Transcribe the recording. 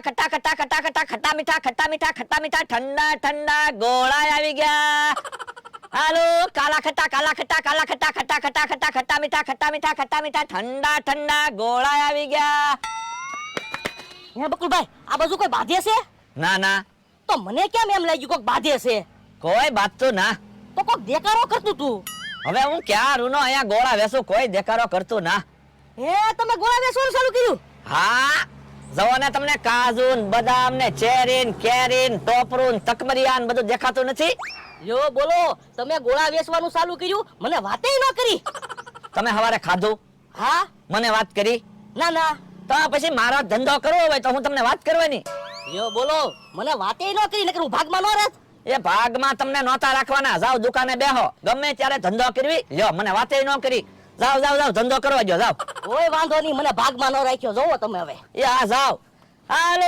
ખટ્ટા ખટ્ટા ખટ્ટા ખટ્ટા ખટ્ટા મીઠા ખટ્ટા મીઠા ખટ્ટા મીઠા ઠંડા ઠંડા ગોળા આવી ગયા. હાલો કાલા ખટ્ટા કાલા ખટ્ટા કાલા ખટ્ટા ખટ્ટા ખટ્ટા ખટ્ટા ખટ્ટા મીઠા ખટ્ટા મીઠા ખટ્ટા મીઠા ઠંડા ઠંડા ગોળા આવી ગયા. હે બકુલભાઈ, આ બાજુ કોઈ બાધે છે? ના ના, તો મને કેમ એમ લાગ્યું કોક બાધે છે? કોઈ બાત ના. તો કોક દેકારો કરતું તું. હવે હું ક્યાં રૂનો અહીંયા ગોળા વેસું, કોઈ દેખાડો કરતું ના. હે તમે ગોળા વેચવાનું ચાલુ કર્યું? હા, જવો ને તમને કાજુ ને બદામ ને ચેરી ને કેરી ને ટોપરું ને તકમરિયા ને બધું દેખાતું નથી? યો બોલો, તમે ગોળા વેચવાનું ચાલુ કર્યું, મને વાતેય ન કરી. તમે હવારે ખાધું, હા? મને વાત કરી? ના ના. તો પછી મારો ધંધો કરવો હોય તો હું તમને વાત કરવાની. યો બોલો, મને વાતેય ન કરી, નકર હું ભાગમાં ન રહેત. એ ભાગમાં તમને નહોતા રાખવાના. જાવ દુકાને બેહો, ગમે ત્યારે ધંધો કરવી લ્યો, મને વાતે ન કરી. જાવ જાવ જાવ, ધંધો કરવા જો જાવ. કોઈ વાંધો નહીં, મને ભાગમાં ન રાખ્યો. જોવો તમે હવે. એ હા જાવ. હાલે